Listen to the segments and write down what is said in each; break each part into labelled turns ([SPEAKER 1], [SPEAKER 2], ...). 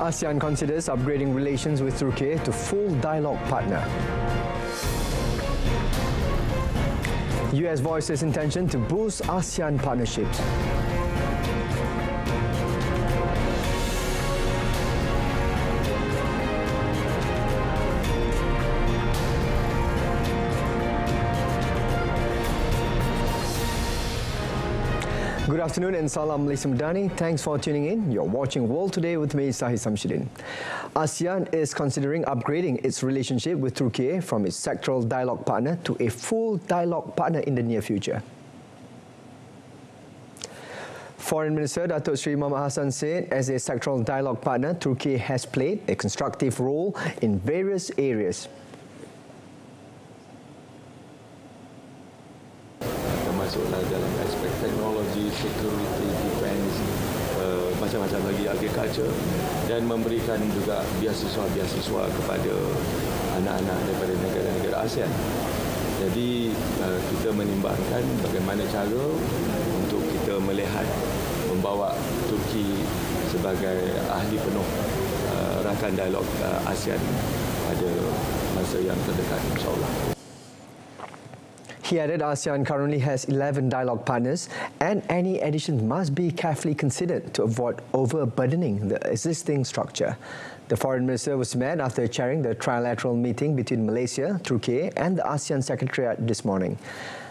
[SPEAKER 1] ASEAN considers upgrading relations with Turkey to full dialogue partner. US voices intention to boost ASEAN partnerships. Good afternoon and salam Malaysia MADANI. Thanks for tuning in. You're watching World Today with me, SAHIH. ASEAN is considering upgrading its relationship with Turkey from its sectoral dialogue partner to a full dialogue partner in the near future. Foreign Minister Datuk Seri Muhammad Hassan said, as a sectoral dialogue partner, Turkey has played a constructive role in various areas.
[SPEAKER 2] Masuklah dalam aspek teknologi, security, defense, macam-macam lagi, agriculture, dan memberikan juga beasiswa-beasiswa kepada anak-anak daripada negara-negara ASEAN. Jadi kita menimbangkan bagaimana cara untuk kita melihat membawa Turki sebagai ahli penuh rakan dialog ASEAN pada masa yang terdekat, insyaAllah.
[SPEAKER 1] He added ASEAN currently has 11 dialogue partners and any addition must be carefully considered to avoid overburdening the existing structure. The Foreign Minister was met after chairing the trilateral meeting between Malaysia, Turkey and the ASEAN Secretariat this morning.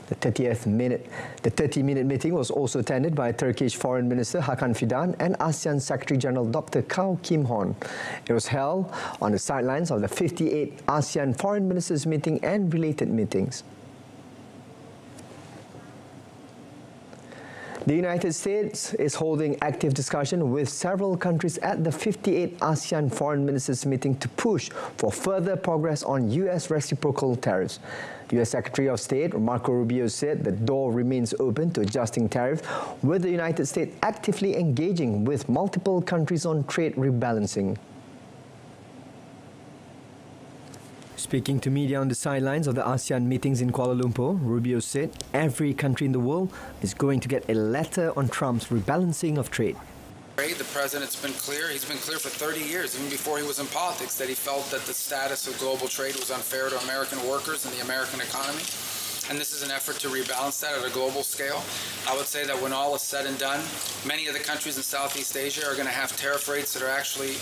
[SPEAKER 1] The 30-minute meeting was also attended by Turkish Foreign Minister Hakan Fidan and ASEAN Secretary General Dr. Kau Kim Horn. It was held on the sidelines of the 58th ASEAN Foreign Ministers meeting and related meetings. The United States is holding active discussion with several countries at the 58th ASEAN Foreign Ministers meeting to push for further progress on U.S. reciprocal tariffs. U.S. Secretary of State Marco Rubio said the door remains open to adjusting tariffs, with the United States actively engaging with multiple countries on trade rebalancing. Speaking to media on the sidelines of the ASEAN meetings in Kuala Lumpur, Rubio said every country in the world is going to get a letter on Trump's rebalancing of trade.
[SPEAKER 3] The president's been clear. He's been clear for 30 years, even before he was in politics, that he felt that the status of global trade was unfair to American workers and the American economy. And this is an effort to rebalance that at a global scale. I would say that when all is said and done, many of the countries in Southeast Asia are going to have tariff rates that are actually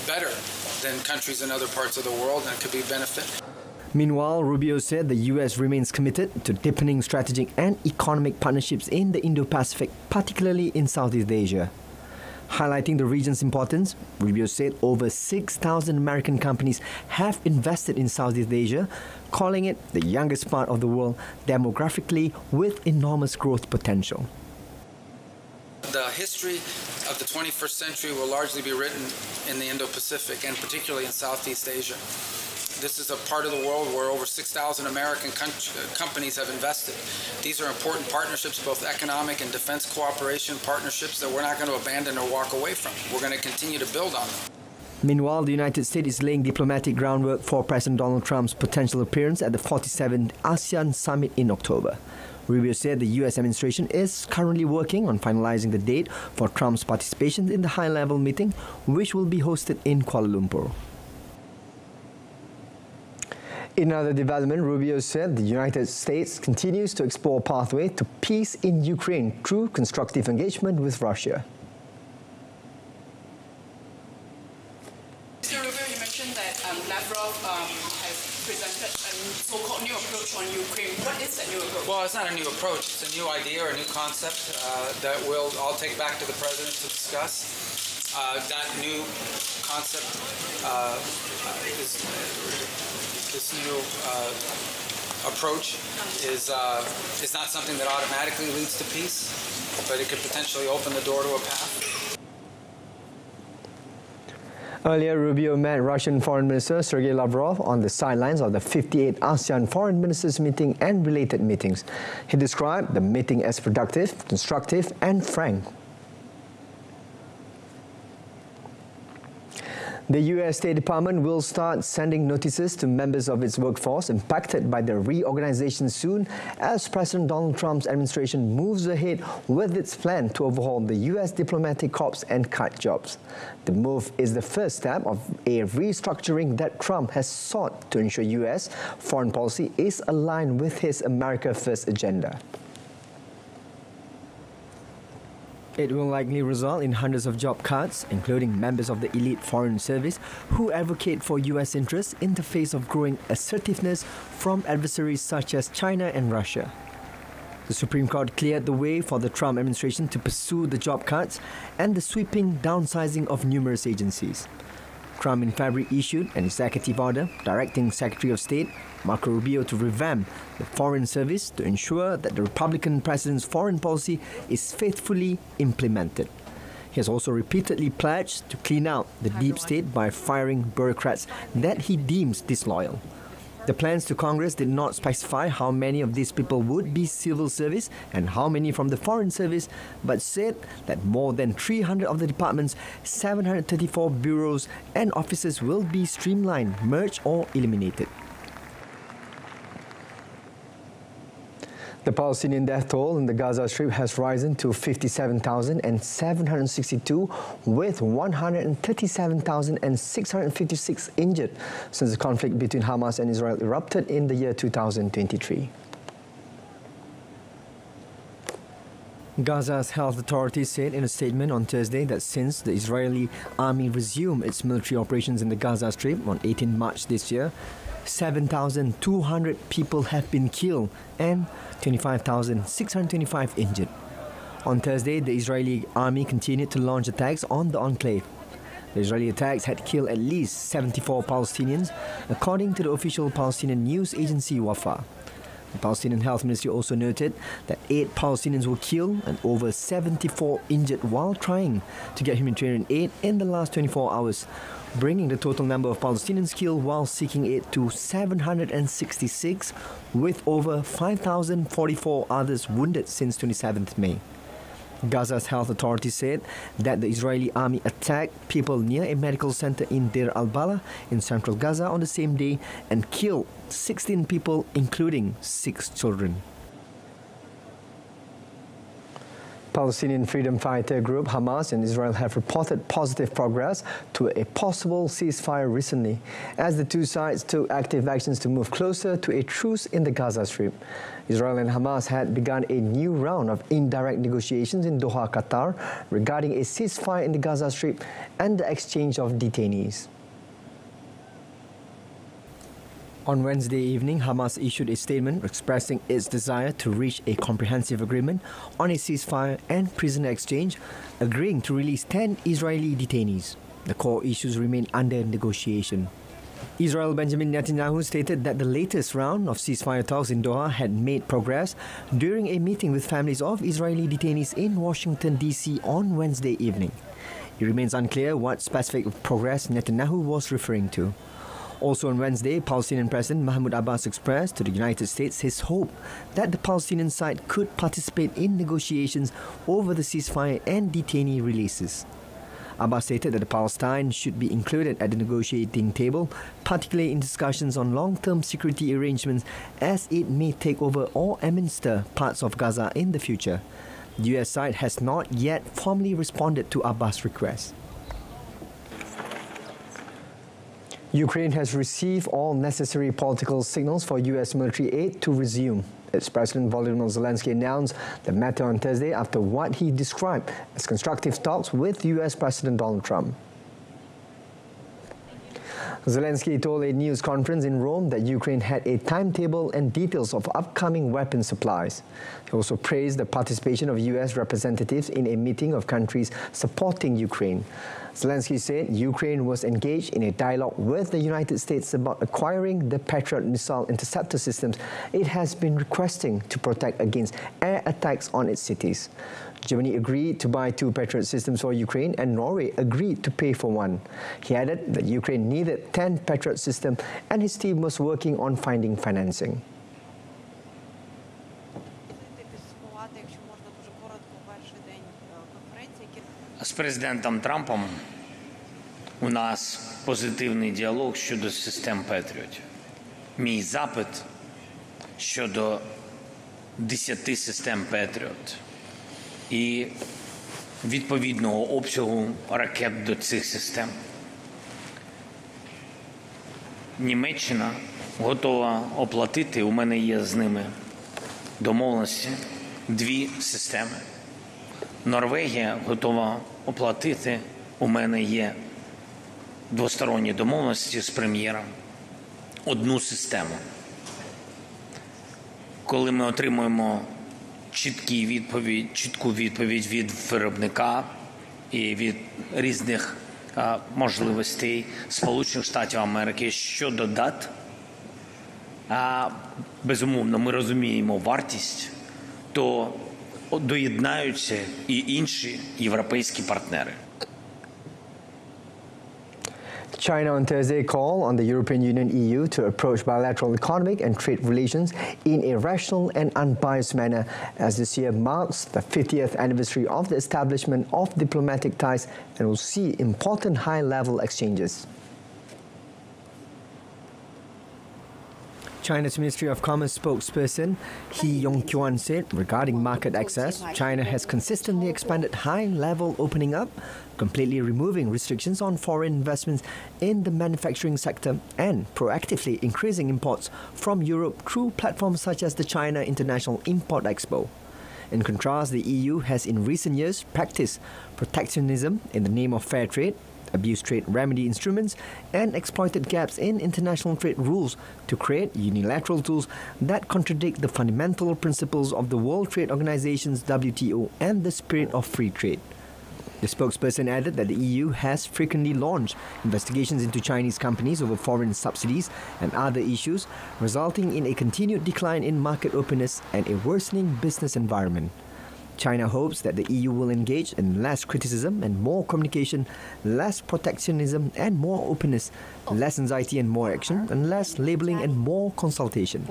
[SPEAKER 3] better than countries in other parts of the world, and could be a benefit.
[SPEAKER 1] Meanwhile, Rubio said the U.S. remains committed to deepening strategic and economic partnerships in the Indo-Pacific, particularly in Southeast Asia. Highlighting the region's importance, Rubio said over 6,000 American companies have invested in Southeast Asia, calling it the youngest part of the world demographically with enormous growth potential.
[SPEAKER 3] The history of the 21st century will largely be written in the Indo-Pacific, and particularly in Southeast Asia. This is a part of the world where over 6,000 American companies have invested. These are important partnerships, both economic and defense cooperation partnerships, that we're not going to abandon or walk away from. We're going to continue to build on them.
[SPEAKER 1] Meanwhile, the United States is laying diplomatic groundwork for President Donald Trump's potential appearance at the 47th ASEAN Summit in October. Rubio said the U.S. administration is currently working on finalizing the date for Trump's participation in the high-level meeting, which will be hosted in Kuala Lumpur. In another development, Rubio said the United States continues to explore a pathway to peace in Ukraine through constructive engagement with Russia.
[SPEAKER 4] Mr. Rubio, you mentioned that Lavrov has presented a so-called new approach on Ukraine. What is that new approach?
[SPEAKER 3] Well, it's not a new approach. It's a new idea or a new concept that I'll take back to the president to discuss. That new concept this new approach is not something that automatically leads to peace, but it could potentially open the door to a path.
[SPEAKER 1] Earlier, Rubio met Russian Foreign Minister Sergei Lavrov on the sidelines of the 58th ASEAN Foreign Ministers meeting and related meetings. He described the meeting as productive, constructive and frank. The U.S. State Department will start sending notices to members of its workforce impacted by the reorganization soon as President Donald Trump's administration moves ahead with its plan to overhaul the U.S. diplomatic corps and cut jobs. The move is the first step of a restructuring that Trump has sought to ensure U.S. foreign policy is aligned with his America First agenda. It will likely result in hundreds of job cuts, including members of the elite foreign service who advocate for U.S. interests in the face of growing assertiveness from adversaries such as China and Russia. The Supreme Court cleared the way for the Trump administration to pursue the job cuts and the sweeping downsizing of numerous agencies. Trump in February issued an executive order directing Secretary of State Marco Rubio to revamp the Foreign Service to ensure that the Republican president's foreign policy is faithfully implemented. He has also repeatedly pledged to clean out the deep state by firing bureaucrats that he deems disloyal. The plans to Congress did not specify how many of these people would be civil service and how many from the Foreign Service, but said that more than 300 of the department's 734 bureaus and offices will be streamlined, merged or eliminated. The Palestinian death toll in the Gaza Strip has risen to 57,762, with 137,656 injured since the conflict between Hamas and Israel erupted in the year 2023. Gaza's health authorities said in a statement on Thursday that since the Israeli army resumed its military operations in the Gaza Strip on 18 March this year, 7,200 people have been killed and 25,625 injured. On Thursday, the Israeli army continued to launch attacks on the enclave. The Israeli attacks had killed at least 74 Palestinians, according to the official Palestinian news agency Wafa. The Palestinian Health Ministry also noted that 8 Palestinians were killed and over 74 injured while trying to get humanitarian aid in the last 24 hours, bringing the total number of Palestinians killed while seeking aid to 766, with over 5,044 others wounded since 27th May. Gaza's health authorities said that the Israeli army attacked people near a medical center in Deir al-Balah in central Gaza on the same day and killed 16 people, including 6 children. Palestinian freedom fighter group Hamas and Israel have reported positive progress to a possible ceasefire recently, as the two sides took active actions to move closer to a truce in the Gaza Strip. Israel and Hamas had begun a new round of indirect negotiations in Doha, Qatar, regarding a ceasefire in the Gaza Strip and the exchange of detainees. On Wednesday evening, Hamas issued a statement expressing its desire to reach a comprehensive agreement on a ceasefire and prisoner exchange, agreeing to release 10 Israeli detainees. The core issues remain under negotiation. Israel Benjamin Netanyahu stated that the latest round of ceasefire talks in Doha had made progress during a meeting with families of Israeli detainees in Washington, D.C. on Wednesday evening. It remains unclear what specific progress Netanyahu was referring to. Also on Wednesday, Palestinian President Mahmoud Abbas expressed to the United States his hope that the Palestinian side could participate in negotiations over the ceasefire and detainee releases. Abbas stated that Palestine should be included at the negotiating table, particularly in discussions on long-term security arrangements, as it may take over or administer parts of Gaza in the future. The US side has not yet formally responded to Abbas' request. Ukraine has received all necessary political signals for U.S. military aid to resume. Its President Volodymyr Zelensky announced the matter on Thursday after what he described as constructive talks with U.S. President Donald Trump. Zelensky told a news conference in Rome that Ukraine had a timetable and details of upcoming weapon supplies. He also praised the participation of U.S. representatives in a meeting of countries supporting Ukraine. Zelensky said Ukraine was engaged in a dialogue with the United States about acquiring the Patriot missile interceptor systems it has been requesting to protect against air attacks on its cities. Germany agreed to buy 2 Patriot systems for Ukraine, and Norway agreed to pay for one. He added that Ukraine needed 10 Patriot systems and his team was working on finding financing.
[SPEAKER 5] З президентом Трампом у нас позитивний діалог щодо систем Петріотів. Мій запит щодо 10 систем Петріот і відповідного обсягу ракет до цих систем. Німеччина готова оплатити, у мене є з ними домовленості, 2 системи. Норвегія готова оплатити, у мене є двосторонні домовленості з прем'єром, 1 систему. Коли ми отримуємо чітку відповідь від виробника і від різних можливостей Сполучених Штатів Америки щодо дат, безумовно, ми розуміємо вартість, то доєднаються і інші європейські партнери.
[SPEAKER 1] China on Thursday called on the European Union EU to approach bilateral economic and trade relations in a rational and unbiased manner as this year marks the 50th anniversary of the establishment of diplomatic ties and will see important high-level exchanges. China's Ministry of Commerce spokesperson He Yongquan said regarding market access, China has consistently expanded high-level opening up, completely removing restrictions on foreign investments in the manufacturing sector and proactively increasing imports from Europe through platforms such as the China International Import Expo. In contrast, the EU has in recent years practiced protectionism in the name of fair trade, abused trade remedy instruments, and exploited gaps in international trade rules to create unilateral tools that contradict the fundamental principles of the World Trade Organization's WTO and the spirit of free trade. The spokesperson added that the EU has frequently launched investigations into Chinese companies over foreign subsidies and other issues, resulting in a continued decline in market openness and a worsening business environment. China hopes that the EU will engage in less criticism and more communication, less protectionism and more openness, less anxiety and more action, and less labeling and more consultation.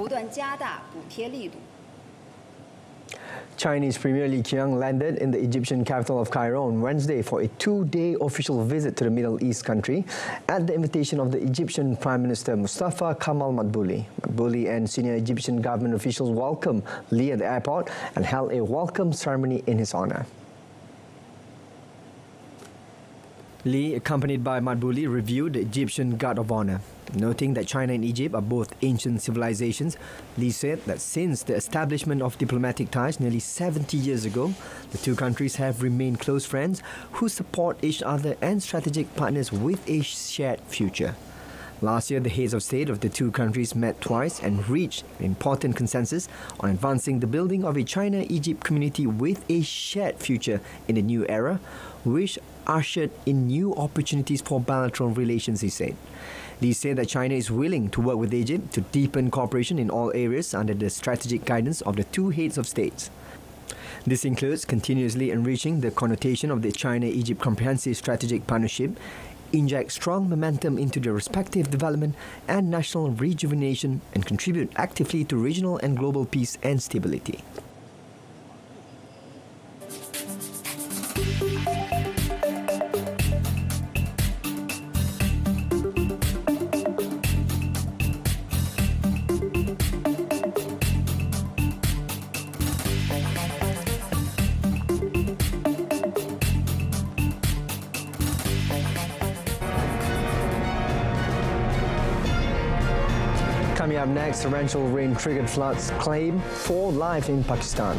[SPEAKER 1] Chinese Premier Li Qiang landed in the Egyptian capital of Cairo on Wednesday for a 2-day official visit to the Middle East country at the invitation of the Egyptian Prime Minister Mustafa Kemal Madbouli. Madbouli and senior Egyptian government officials welcomed Li at the airport and held a welcome ceremony in his honor. Li, accompanied by Madbouli, reviewed the Egyptian Guard of Honor. Noting that China and Egypt are both ancient civilizations, Li said that since the establishment of diplomatic ties nearly 70 years ago, the two countries have remained close friends who support each other and strategic partners with a shared future. Last year, the heads of state of the two countries met twice and reached an important consensus on advancing the building of a China-Egypt community with a shared future in the new era, which ushered in new opportunities for bilateral relations, he said. Li said that China is willing to work with Egypt to deepen cooperation in all areas under the strategic guidance of the two heads of states. This includes continuously enriching the connotation of the China-Egypt Comprehensive Strategic Partnership, inject strong momentum into their respective development and national rejuvenation, and contribute actively to regional and global peace and stability. Coming up next, torrential rain triggered floods claim 4 lives in Pakistan.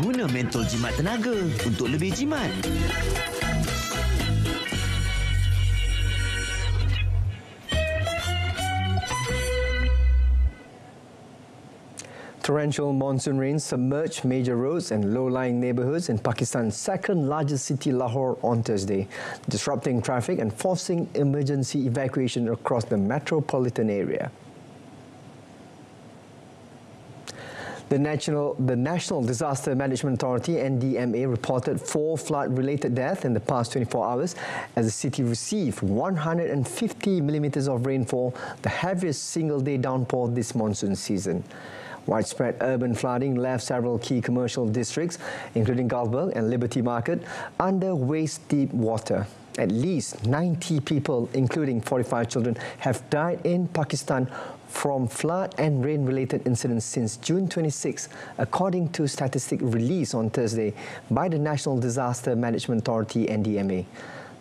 [SPEAKER 6] Guna mentol jimat tenaga untuk lebih jimat.
[SPEAKER 1] Torrential monsoon rains submerged major roads and low-lying neighborhoods in Pakistan's second-largest city, Lahore, on Thursday, disrupting traffic and forcing emergency evacuation across the metropolitan area. The National Disaster Management Authority, NDMA, reported 4 flood-related deaths in the past 24 hours as the city received 150 millimeters of rainfall, the heaviest single-day downpour this monsoon season. Widespread urban flooding left several key commercial districts, including Gulfberg and Liberty Market, under waist-deep water. At least 90 people, including 45 children, have died in Pakistan from flood and rain-related incidents since June 26, according to statistics released on Thursday by the National Disaster Management Authority, NDMA.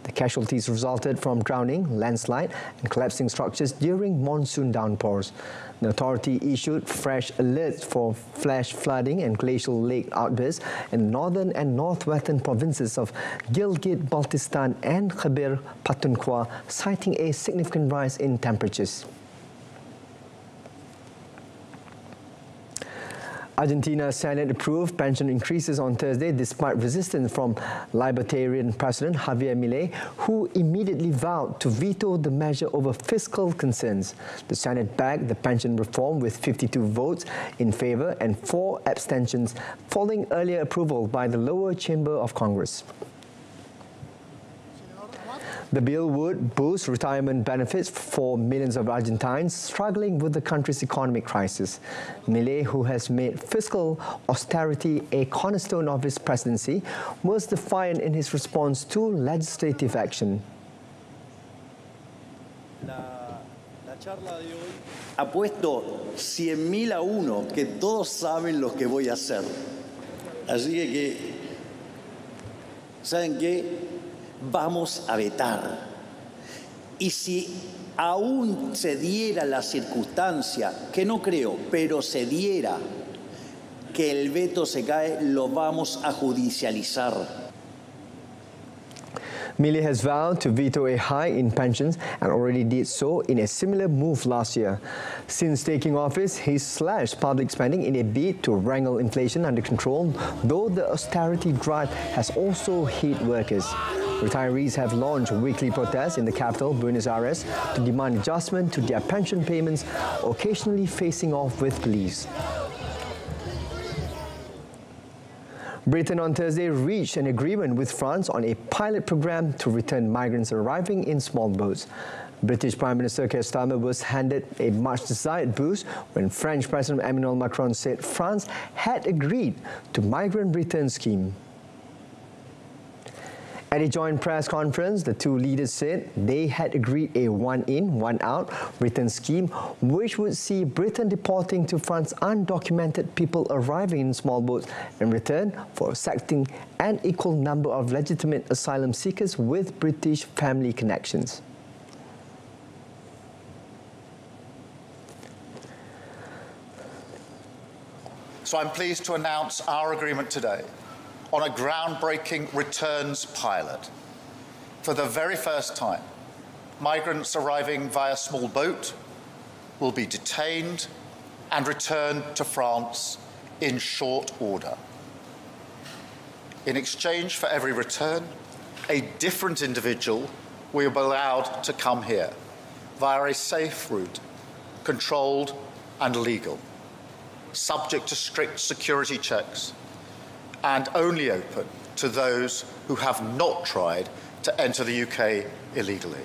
[SPEAKER 1] The casualties resulted from drowning, landslide and collapsing structures during monsoon downpours. The authority issued fresh alerts for flash flooding and glacial lake outbursts in northern and northwestern provinces of Gilgit-Baltistan and Khyber Pakhtunkhwa, citing a significant rise in temperatures. Argentina's Senate approved pension increases on Thursday despite resistance from Libertarian President Javier Milei, who immediately vowed to veto the measure over fiscal concerns. The Senate backed the pension reform with 52 votes in favor and 4 abstentions, following earlier approval by the lower chamber of Congress. The bill would boost retirement benefits for millions of Argentines struggling with the country's economic crisis. Milei, who has made fiscal austerity a cornerstone of his presidency, was defiant in his response to legislative action.
[SPEAKER 7] Ha puesto 100.000 a 1, que todos saben lo que voy a hacer. Así que ¿saben qué? Vamos a vetar. Y si aún se diera la circunstancia, que no creo, pero se diera que el veto se cae, lo vamos a judicializar.
[SPEAKER 1] Milei has vowed to veto a hike in pensions and already did so in a similar move last year. Since taking office, he slashed public spending in a bid to wrangle inflation under control, though the austerity drive has also hit workers. Retirees have launched weekly protests in the capital, Buenos Aires, to demand adjustment to their pension payments, occasionally facing off with police. Britain on Thursday reached an agreement with France on a pilot program to return migrants arriving in small boats. British Prime Minister Keir Starmer was handed a much-desired boost when French President Emmanuel Macron said France had agreed to migrant return scheme. At a joint press conference, the two leaders said they had agreed a one-in, one-out return scheme, which would see Britain deporting to France undocumented people arriving in small boats in return for accepting an equal number of legitimate asylum seekers with British family connections.
[SPEAKER 8] So I'm pleased to announce our agreement today on a groundbreaking returns pilot. For the very first time, migrants arriving via small boat will be detained and returned to France in short order. In exchange for every return, a different individual will be allowed to come here via a safe route, controlled and legal, subject to strict security checks, and only open to those who have not tried to enter the UK illegally.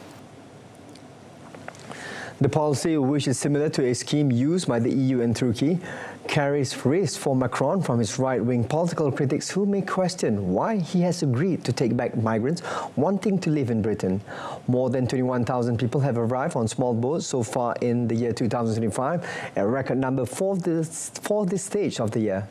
[SPEAKER 1] The policy, which is similar to a scheme used by the EU and Turkey, carries risk for Macron from his right-wing political critics who may question why he has agreed to take back migrants wanting to live in Britain. More than 21,000 people have arrived on small boats so far in the year 2025, a record number for this stage of the year.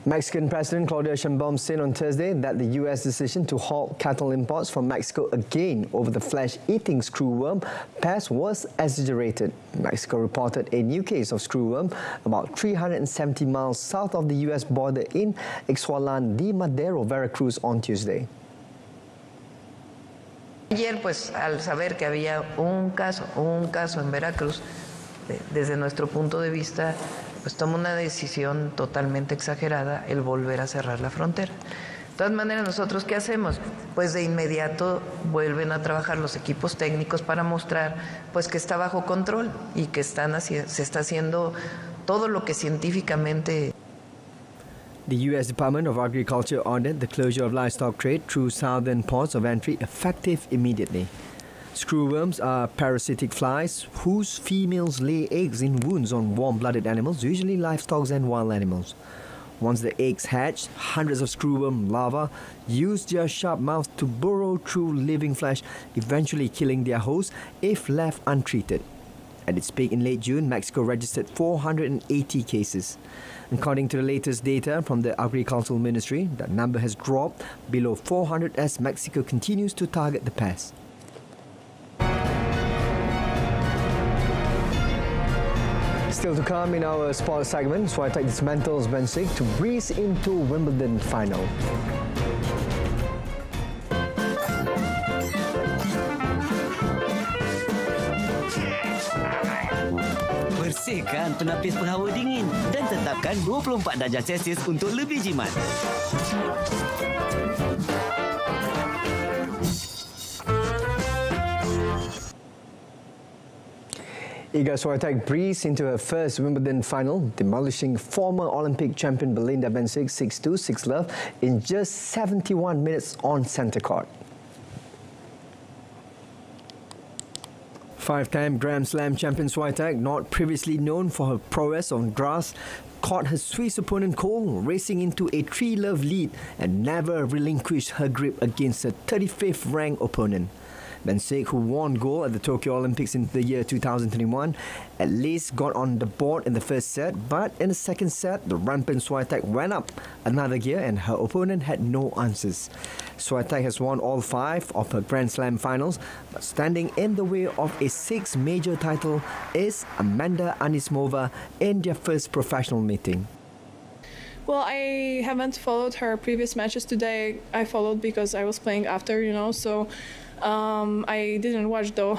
[SPEAKER 1] Mexican President Claudia Sheinbaum said on Thursday that the U.S. decision to halt cattle imports from Mexico again over the flesh-eating screwworm pest was exaggerated. Mexico reported a new case of screwworm about 370 miles south of the U.S. border in Ixhuatlán de Madero, Veracruz on Tuesday.
[SPEAKER 9] Ayer, pues, al saber que había un caso en Veracruz, desde nuestro punto de vista, pues toma una decisión totalmente exagerada el volver a cerrar la frontera. De todas maneras, ¿nosotros qué hacemos? pues de inmediato vuelven a trabajar los equipos técnicos para mostrar pues que está bajo control y que se está haciendo todo lo que científicamente.
[SPEAKER 1] The U.S. Department of Agriculture ordered the closure of livestock trade through southern ports of entry effective immediately. Screwworms are parasitic flies whose females lay eggs in wounds on warm-blooded animals, usually livestock and wild animals. Once the eggs hatch, hundreds of screwworm larvae use their sharp mouths to burrow through living flesh, eventually killing their host if left untreated. At its peak in late June, Mexico registered 480 cases. According to the latest data from the Agricultural Ministry, that number has dropped below 400 as Mexico continues to target the pest. Still to come in our sports segment, Swiatek dismantles Bensik to breeze into Wimbledon final.
[SPEAKER 6] Bersihkan penapis penghawa dingin dan tetapkan 24 darjah Celsius untuk lebih jimat.
[SPEAKER 1] Iga Swiatek breezed into her first Wimbledon final, demolishing former Olympic champion Belinda Bencic 6-2, 6-love in just 71 minutes on centre court. Five-time Grand Slam champion Swiatek, not previously known for her prowess on grass, caught her Swiss opponent cold, racing into a 3-love lead and never relinquished her grip against her 35th ranked opponent. Bencic, who won gold at the Tokyo Olympics in the year 2021, at least got on the board in the first set, but in the second set, the rampant Swiatek went up another gear and her opponent had no answers. Swiatek has won all 5 of her Grand Slam finals, but standing in the way of a 6th major title is Amanda Anisimova in their first professional meeting.
[SPEAKER 10] Well, I haven't followed her previous matches today. I followed because I was playing after, so I didn't watch though.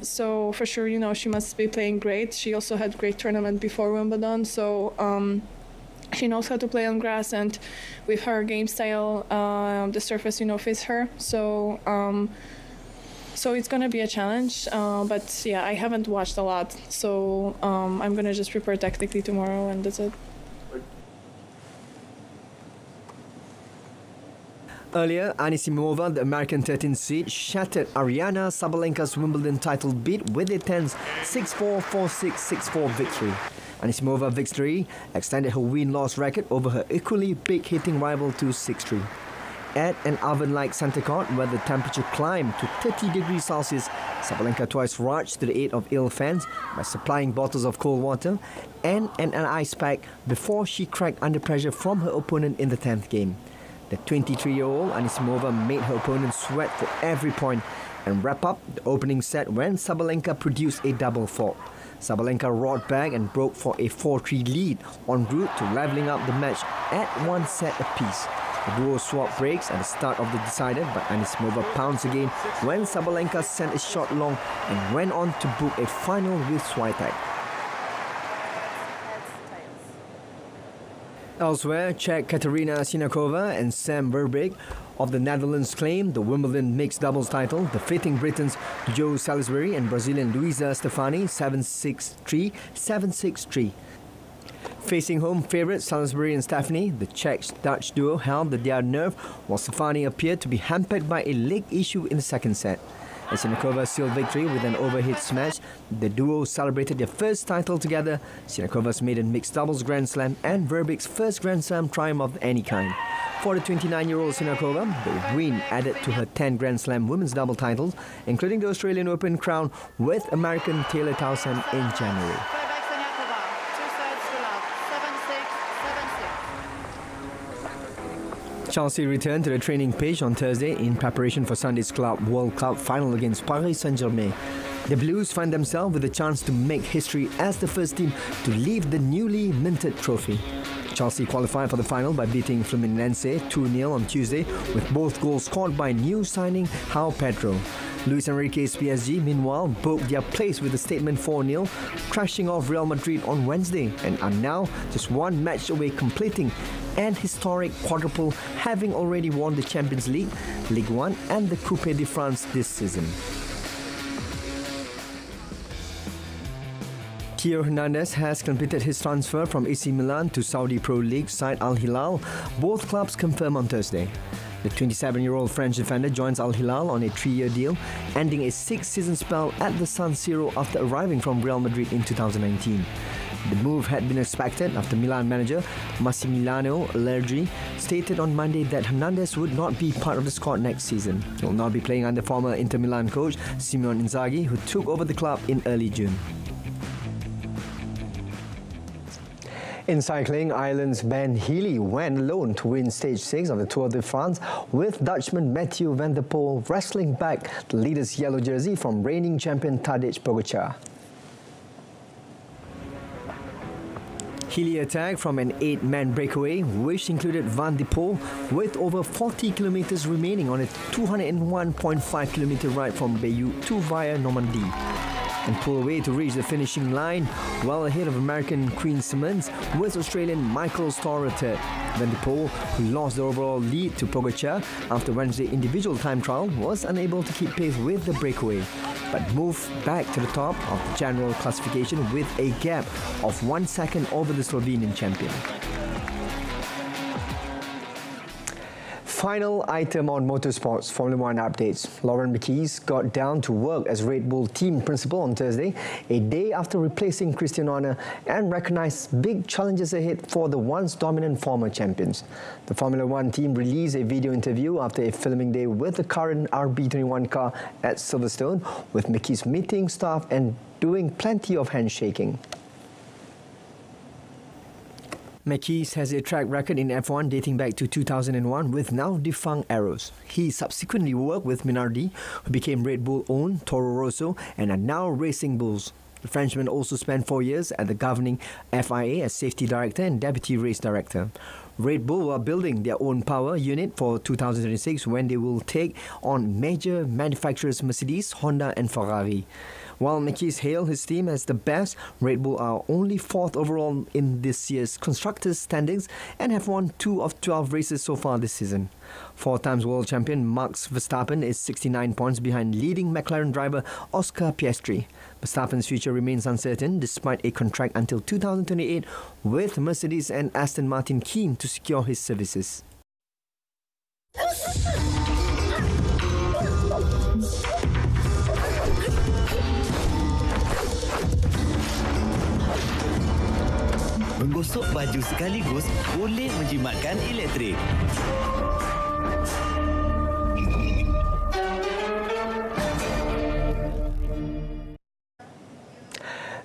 [SPEAKER 10] So for sure, she must be playing great. She also had great tournament before Wimbledon, so she knows how to play on grass, and with her game style, the surface, fits her. So it's gonna be a challenge. But yeah, I haven't watched a lot, so I'm gonna just prepare tactically tomorrow, and that's it.
[SPEAKER 1] Earlier, Anisimova, the American 13th seed, shattered Aryna Sabalenka's Wimbledon title bid with a tense 6-4, 4-6, 6-4 victory. Anisimova's victory extended her win-loss record over her equally big-hitting rival to 6-3. At an oven-like centre court where the temperature climbed to 30 degrees Celsius, Sabalenka twice rushed to the aid of ill fans by supplying bottles of cold water and an ice pack before she cracked under pressure from her opponent in the 10th game. The 23-year-old Anisimova made her opponent sweat for every point and wrap up the opening set when Sabalenka produced a double fault. Sabalenka roared back and broke for a 4-3 lead en route to levelling up the match at 1 set apiece. The duo swap breaks at the start of the decider, but Anisimova pounced again when Sabalenka sent a shot long and went on to book a final with Swiatek. Elsewhere, Czech Kateřina Siniakova and Sam Verbeek of the Netherlands claimed the Wimbledon mixed doubles title, defeating Britons Joe Salisbury and Brazilian Luisa Stefani 7-6-3, 7-6-3. Facing home favourites Salisbury and Stefani, the Czech-Dutch duo held their nerve while Stefani appeared to be hampered by a leg issue in the second set. As Siniakova sealed victory with an overhead smash, the duo celebrated their first title together, Siniakova's maiden mixed doubles Grand Slam and Verbeek's first Grand Slam triumph of any kind. For the 29-year-old Siniakova, the win added to her 10 Grand Slam women's double titles, including the Australian Open crown with American Taylor Townsend in January. Chelsea returned to the training pitch on Thursday in preparation for Sunday's Club World Cup final against Paris Saint-Germain. The Blues find themselves with a chance to make history as the first team to leave the newly minted trophy. Chelsea qualified for the final by beating Fluminense 2-0 on Tuesday, with both goals scored by new signing João Pedro. Luis Enrique's PSG, meanwhile, booked their place with a statement 4-0, crashing off Real Madrid on Wednesday, and are now just one match away completing and historic quadruple, having already won the Champions League, Ligue 1 and the Coupe de France this season. Theo Hernandez has completed his transfer from AC Milan to Saudi Pro League side Al Hilal. Both clubs confirmed on Thursday. The 27-year-old French defender joins Al Hilal on a 3-year deal, ending a 6-season spell at the San Siro after arriving from Real Madrid in 2019. The move had been expected after Milan manager Massimiliano Allegri stated on Monday that Hernandez would not be part of the squad next season. He will not be playing under former Inter Milan coach Simone Inzaghi, who took over the club in early June. In cycling, Ireland's Ben Healy went alone to win Stage 6 of the Tour de France, with Dutchman Mathieu van der Poel wrestling back the leader's yellow jersey from reigning champion Tadej Pogačar. Healy attacked from an 8-man breakaway, which included Van der Poel, with over 40 kilometres remaining on a 201.5 kilometre ride from Bayeux to via Normandy, and pull away to reach the finishing line, well ahead of American Queen Simmons, with Australian Michael Storer third. Van der Poel, who lost the overall lead to Pogačar after Wednesday's individual time trial, was unable to keep pace with the breakaway, but moved back to the top of the general classification with a gap of 1 second over the Slovenian champion. Final item on motorsports, Formula 1 updates. Lauren McKees got down to work as Red Bull team principal on Thursday, a day after replacing Christian Horner, and recognized big challenges ahead for the once dominant former champions. The Formula 1 team released a video interview after a filming day with the current RB21 car at Silverstone, with McKees meeting staff and doing plenty of handshaking. McKees has a track record in F1 dating back to 2001 with now defunct Arrows. He subsequently worked with Minardi, who became Red Bull-owned Toro Rosso and are now Racing Bulls. The Frenchman also spent 4 years at the governing FIA as safety director and deputy race director. Red Bull are building their own power unit for 2026 when they will take on major manufacturers Mercedes, Honda and Ferrari. While McKees hailed his team as the best, Red Bull are only 4th overall in this year's constructors' standings and have won 2 of 12 races so far this season. 4-time world champion Max Verstappen is 69 points behind leading McLaren driver Oscar Piastri. Verstappen's future remains uncertain despite a contract until 2028, with Mercedes and Aston Martin keen to secure his services.
[SPEAKER 6] Menggosok baju sekaligus boleh menjimatkan elektrik.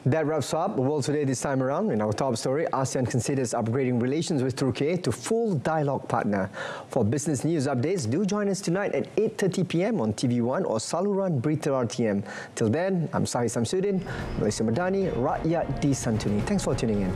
[SPEAKER 1] That wraps up World Today this time around. In our top story, ASEAN considers upgrading relations with Turkey to full dialogue partner. For business news updates, do join us tonight at 8:30 p.m. on TV1 or saluran Berita RTM. Till then, I'm SAHIH Samsudin, Malaysia MADANI, Rakyat Disantuni. Thanks for tuning in.